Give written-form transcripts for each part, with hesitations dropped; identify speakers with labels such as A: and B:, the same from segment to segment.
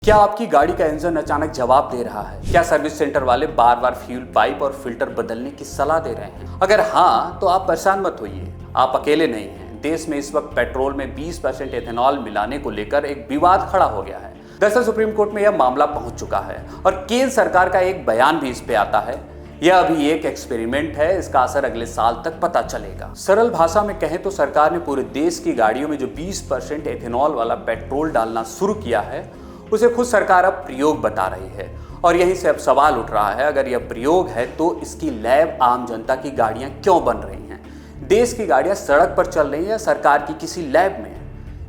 A: क्या आपकी गाड़ी का इंजन अचानक जवाब दे रहा है? क्या सर्विस सेंटर वाले बार बार फ्यूल पाइप और फिल्टर बदलने की सलाह दे रहे हैं? अगर हाँ, तो आप परेशान मत होइए, आप अकेले नहीं हैं। देश में इस वक्त पेट्रोल में 20% एथेनॉल मिलाने को लेकर एक विवाद खड़ा हो गया है। दरअसल सुप्रीम कोर्ट में यह मामला पहुंच चुका है और केंद्र सरकार का एक बयान भी इस पे आता है। यह अभी एक एक्सपेरिमेंट है, इसका असर अगले साल तक पता चलेगा। सरल भाषा में कहें तो सरकार ने पूरे देश की गाड़ियों में जो 20% एथेनॉल वाला पेट्रोल डालना शुरू किया है, उसे खुद सरकार अब प्रयोग बता रही है। और यहीं से अब सवाल उठ रहा है, अगर यह प्रयोग है तो इसकी लैब आम जनता की गाड़ियां क्यों बन रही हैं? देश की गाड़ियां सड़क पर चल रही हैं या सरकार की किसी लैब में?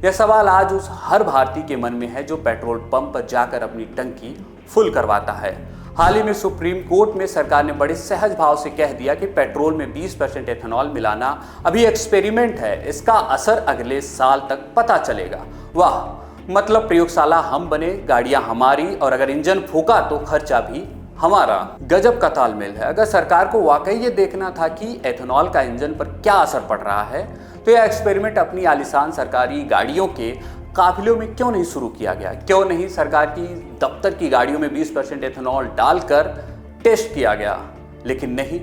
A: यह सवाल आज उस हर भारतीय के मन में है जो पेट्रोल पंप पर जाकर अपनी टंकी फुल करवाता है। हाल ही में सुप्रीम कोर्ट में सरकार ने बड़े सहज भाव से कह दिया कि पेट्रोल में 20% एथेनॉल मिलाना अभी एक्सपेरिमेंट है, इसका असर अगले साल तक पता चलेगा। वाह, मतलब प्रयोगशाला हम बने, गाड़ियां हमारी, और अगर इंजन फूका तो खर्चा भी हमारा। गजब का तालमेल है। अगर सरकार को वाकई ये देखना था कि एथेनॉल का इंजन पर क्या असर पड़ रहा है, तो यह एक्सपेरिमेंट अपनी आलीशान सरकारी गाड़ियों के काफिलों में क्यों नहीं शुरू किया गया? क्यों नहीं सरकार की दफ्तर की गाड़ियों में 20% एथेनॉल डालकर टेस्ट किया गया? लेकिन नहीं,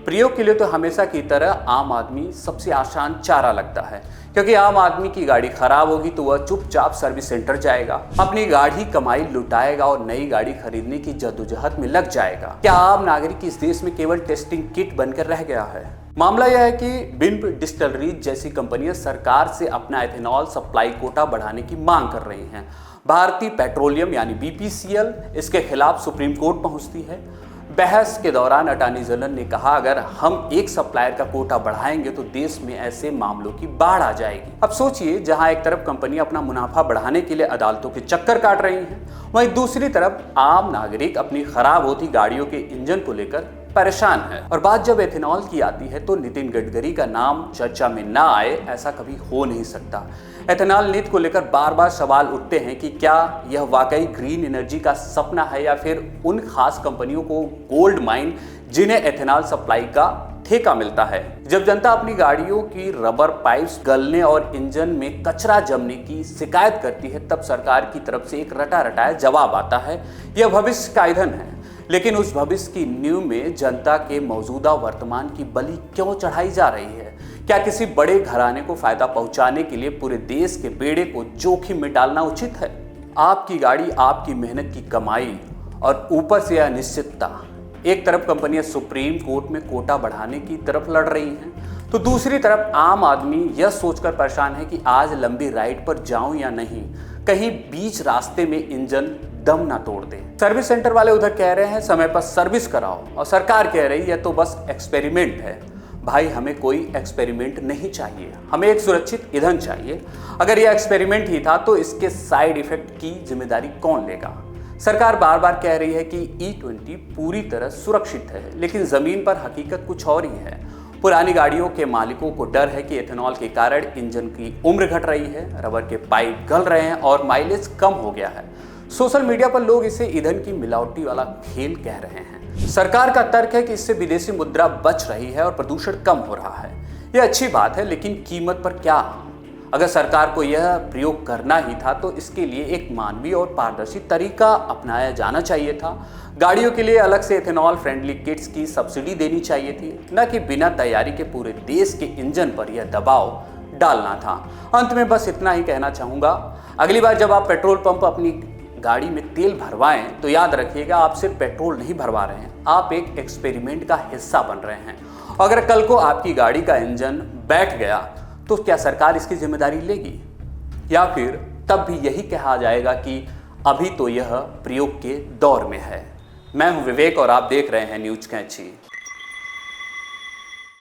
A: प्रयोग के लिए तो हमेशा की तरह आम आदमी सबसे आसान चारा लगता है, क्योंकि आम आदमी की गाड़ी खराब होगी तो वह चुपचाप सर्विस सेंटर जाएगा, अपनी गाड़ी कमाई लुटाएगा और नई गाड़ी खरीदने की जद्दोजहद में लग जाएगा। क्या आम नागरिक इस देश में केवल टेस्टिंग किट बनकर रह गया है? मामला यह है कि बिम्ब डिस्टिलरीज जैसी कंपनियां सरकार से अपना एथेनॉल सप्लाई कोटा बढ़ाने की मांग कर रही हैं। भारतीय पेट्रोलियम यानी बीपीसीएल इसके खिलाफ सुप्रीम कोर्ट पहुंचती है। बहस के दौरान अटॉर्नी जनरल ने कहा, अगर हम एक सप्लायर का कोटा बढ़ाएंगे तो देश में ऐसे मामलों की बाढ़ आ जाएगी। अब सोचिए, जहां एक तरफ कंपनी अपना मुनाफा बढ़ाने के लिए अदालतों के चक्कर काट रही हैं, वहीं दूसरी तरफ आम नागरिक अपनी खराब होती गाड़ियों के इंजन को लेकर परेशान है। और बात जब एथेनॉल की आती है तो नितिन गडकरी का नाम चर्चा में ना आए, ऐसा कभी हो नहीं सकता। एथेनॉल नीति को लेकर बार बार सवाल उठते हैं कि क्या यह वाकई ग्रीन एनर्जी का सपना है या फिर उन खास कंपनियों को गोल्ड माइन जिन्हें एथेनॉल सप्लाई का ठेका मिलता है। जब जनता अपनी गाड़ियों की रबर पाइप्स गलने और इंजन में कचरा जमने की शिकायत करती है, तब सरकार की तरफ से एक रटा रटाया जवाब आता है, यह भविष्य का ईंधन है। लेकिन उस भविष्य की नींव में जनता के मौजूदा वर्तमान की बलि क्यों चढ़ाई जा रही है? क्या किसी बड़े घराने को फायदा पहुंचाने के लिए पूरे देश के बेड़े को जोखिम में डालना उचित है? आपकी गाड़ी, आपकी मेहनत की कमाई, और ऊपर से यह अनिश्चितता। एक तरफ कंपनियां सुप्रीम कोर्ट में कोटा बढ़ाने की तरफ लड़ रही हैं, तो दूसरी तरफ आम आदमी यह सोचकर परेशान है कि आज लंबी राइड पर जाऊं या नहीं, कहीं बीच रास्ते में इंजन दम ना तोड़ दे। सर्विस सेंटर वाले उधर कह रहे हैं समय पर सर्विस कराओ, और सरकार कह रही है तो बस एक्सपेरिमेंट है। भाई, हमें कोई एक्सपेरिमेंट नहीं चाहिए, हमें एक सुरक्षित ईंधन चाहिए। अगर यह एक्सपेरिमेंट ही था तो इसके साइड इफेक्ट की जिम्मेदारी कौन लेगा? सरकार बार बार कह रही है कि E20 पूरी तरह सुरक्षित है, लेकिन जमीन पर हकीकत कुछ और ही है। पुरानी गाड़ियों के मालिकों को डर है कि एथेनॉल के कारण इंजन की उम्र घट रही है, रबर के पाइप गल रहे हैं और माइलेज कम हो गया है। सोशल मीडिया पर लोग इसे ईंधन की मिलावटी वाला खेल कह रहे हैं। सरकार का तर्क है कि इससे विदेशी मुद्रा बच रही है और प्रदूषण कम हो रहा है। यह अच्छी बात है, लेकिन कीमत पर क्या? अगर सरकार को यह प्रयोग करना ही था तो इसके लिए एक मानवीय और पारदर्शी तरीका अपनाया जाना चाहिए था। गाड़ियों के लिए अलग से एथेनॉल फ्रेंडली किट्स की सब्सिडी देनी चाहिए थी, न कि बिना तैयारी के पूरे देश के इंजन पर यह दबाव डालना था। अंत में बस इतना ही कहना चाहूँगा, अगली बार जब आप पेट्रोल पंप अपनी गाड़ी में तेल भरवाएं तो याद रखिएगा, आप सिर्फ पेट्रोल नहीं भरवा रहे हैं, आप एक एक्सपेरिमेंट का हिस्सा बन रहे हैं। अगर कल को आपकी गाड़ी का इंजन बैठ गया तो क्या सरकार इसकी जिम्मेदारी लेगी? या फिर तब भी यही कहा जाएगा कि अभी तो यह प्रयोग के दौर में है। मैं हूं विवेक और आप देख रहे हैं न्यूज कैंची।